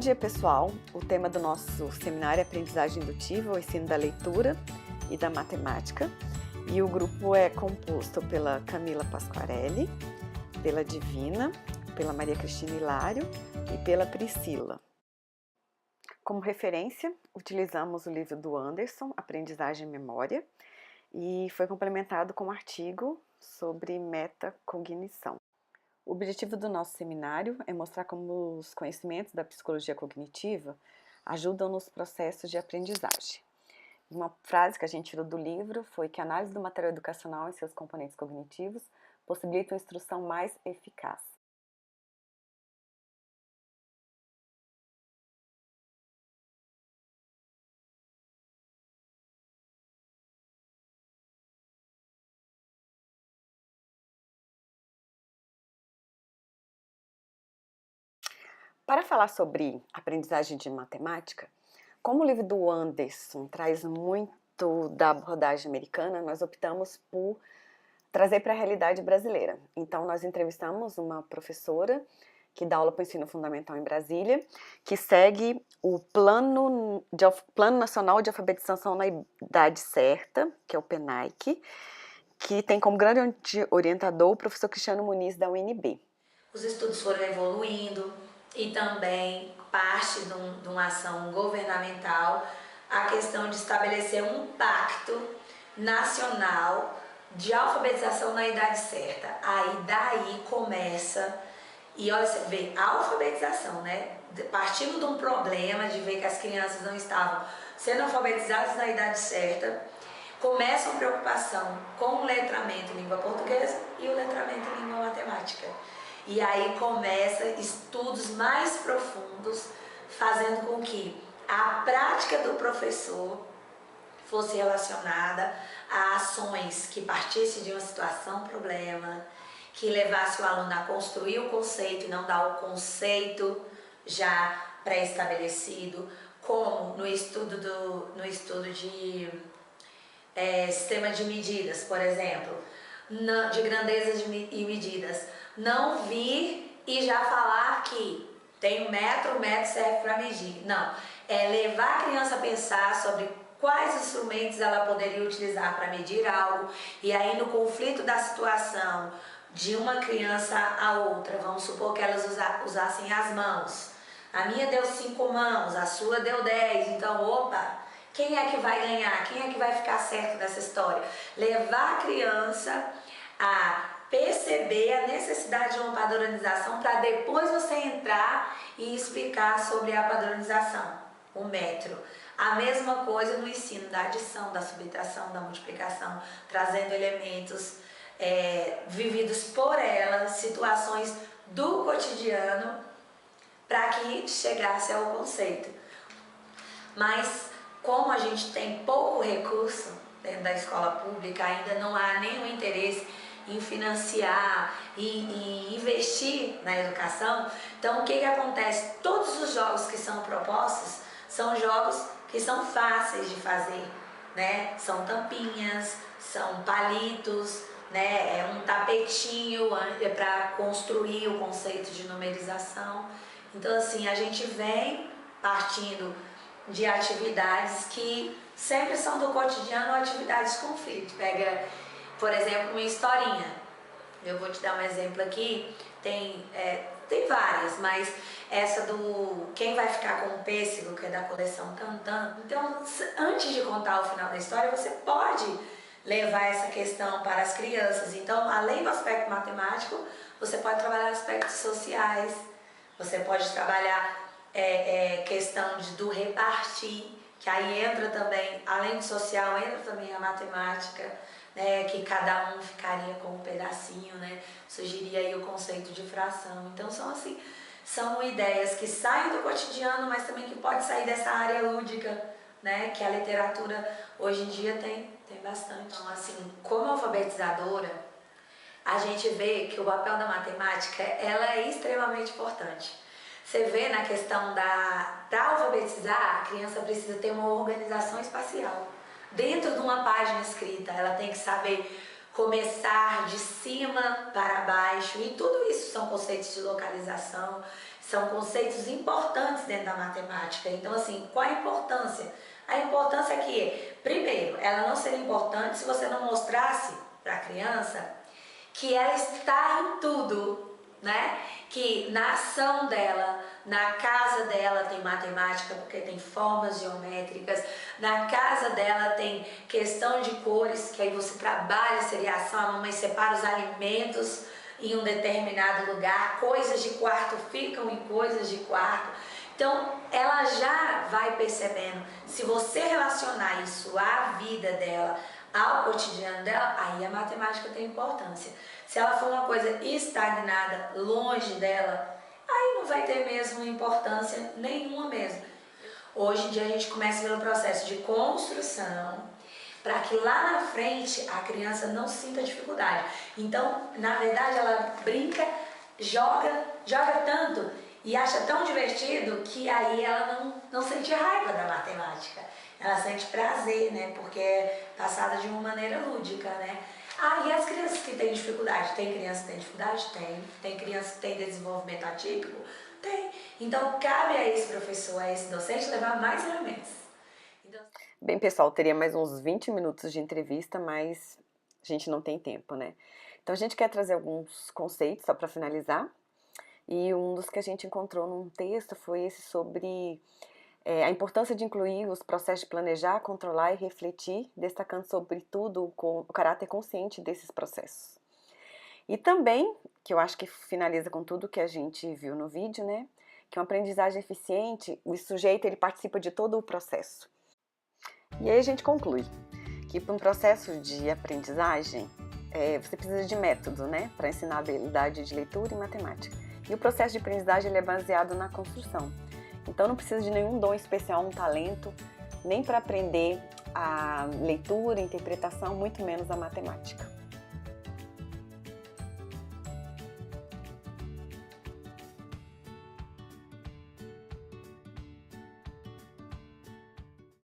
dia, pessoal! O tema do nosso seminário é Aprendizagem Indutiva, o ensino da leitura e da matemática. E o grupo é composto pela Camila Pasquarelli, pela Divina, pela Maria Cristina Hilário e pela Priscila. Como referência, utilizamos o livro do Anderson, Aprendizagem e Memória, e foi complementado com um artigo sobre metacognição. O objetivo do nosso seminário é mostrar como os conhecimentos da psicologia cognitiva ajudam nos processos de aprendizagem. Uma frase que a gente tirou do livro foi que a análise do material educacional e seus componentes cognitivos possibilita uma instrução mais eficaz. Para falar sobre aprendizagem de matemática, como o livro do Anderson traz muito da abordagem americana, nós optamos por trazer para a realidade brasileira. Então, nós entrevistamos uma professora que dá aula para o ensino fundamental em Brasília, que segue o Plano Nacional de Alfabetização na Idade Certa, que é o PNAEC, que tem como grande orientador o professor Cristiano Muniz, da UNB. Os estudos foram evoluindo e também parte de uma ação governamental a questão de estabelecer um pacto nacional de alfabetização na idade certa. Aí daí começa, e olha, você vê, a alfabetização, né? Partindo de um problema de ver que as crianças não estavam sendo alfabetizadas na idade certa, começa uma preocupação com o letramento em língua portuguesa e o letramento em língua matemática. E aí começa estudos mais profundos, fazendo com que a prática do professor fosse relacionada a ações que partissem de uma situação problema, que levasse o aluno a construir o conceito e não dar o conceito já pré-estabelecido, como no estudo de sistema de medidas, por exemplo, de grandezas e medidas. Não vir e já falar que tem um metro, o metro serve para medir. Não, é levar a criança a pensar sobre quais instrumentos ela poderia utilizar para medir algo, e aí no conflito da situação de uma criança a outra, vamos supor que elas usassem as mãos. A minha deu 5 mãos, a sua deu 10, então opa, quem é que vai ganhar? Quem é que vai ficar certo dessa história? Levar a criança a perceber a necessidade de uma padronização para depois você entrar e explicar sobre a padronização, o metro. A mesma coisa no ensino da adição, da subtração, da multiplicação, trazendo elementos vividos por ela, situações do cotidiano, para que chegasse ao conceito. Mas como a gente tem pouco recurso dentro da escola pública, ainda não há nenhum interesse em financiar e investir na educação, então o que acontece? Todos os jogos que são propostos são jogos que são fáceis de fazer, né? São tampinhas, são palitos, né? É um tapetinho para construir o conceito de numerização. Então assim, a gente vem partindo de atividades que sempre são do cotidiano ou atividades de conflito. Pega, por exemplo, uma historinha. Eu vou te dar um exemplo aqui. Tem várias, mas essa do Quem Vai Ficar com o Pêssego, que é da coleção Tantan. Então, antes de contar o final da história, você pode levar essa questão para as crianças. Então, além do aspecto matemático, você pode trabalhar aspectos sociais, você pode trabalhar questão do repartir, que aí entra também, além do social, entra também a matemática, né, que cada um ficaria com um pedacinho, né, surgiria aí o conceito de fração. Então são ideias que saem do cotidiano, mas também que pode sair dessa área lúdica, né, que a literatura hoje em dia tem bastante. Então assim, como alfabetizadora, a gente vê que o papel da matemática ela é extremamente importante. Você vê na questão para alfabetizar, a criança precisa ter uma organização espacial. Dentro de uma página escrita, ela tem que saber começar de cima para baixo, e tudo isso são conceitos de localização, são conceitos importantes dentro da matemática. Então, assim, qual a importância? A importância é que, primeiro, ela não seria importante se você não mostrasse para a criança que ela está em tudo, né? Que na ação dela, na casa dela tem matemática, porque tem formas geométricas, na casa dela tem questão de cores, que aí você trabalha a seriação, a mamãe separa os alimentos em um determinado lugar, coisas de quarto ficam em coisas de quarto. Então, ela já vai percebendo, se você relacionar isso à vida dela, ao cotidiano dela, aí a matemática tem importância. Se ela for uma coisa estagnada, longe dela, aí não vai ter mesmo importância nenhuma mesmo. Hoje em dia a gente começa pelo processo de construção, para que lá na frente a criança não sinta dificuldade. Então, na verdade, ela brinca, joga tanto e acha tão divertido que aí ela não sente raiva da matemática. Ela sente prazer, né? Porque é passada de uma maneira lúdica, né? E as crianças que têm dificuldade? Tem criança que tem dificuldade? Tem. Tem criança que tem desenvolvimento atípico? Tem. Então, cabe a esse professor, a esse docente, levar mais elementos. Então... Bem, pessoal, teria mais uns 20 minutos de entrevista, mas a gente não tem tempo, né? Então, a gente quer trazer alguns conceitos só para finalizar. E um dos que a gente encontrou num texto foi esse sobre a importância de incluir os processos de planejar, controlar e refletir, destacando sobretudo o caráter consciente desses processos. E também, que eu acho que finaliza com tudo que a gente viu no vídeo, né? Que uma aprendizagem eficiente, o sujeito ele participa de todo o processo. E aí a gente conclui que para um processo de aprendizagem, você precisa de método, né? Para ensinar a habilidade de leitura e matemática. E o processo de aprendizagem ele é baseado na construção. Então não precisa de nenhum dom especial, um talento, nem para aprender a leitura, a interpretação, muito menos a matemática.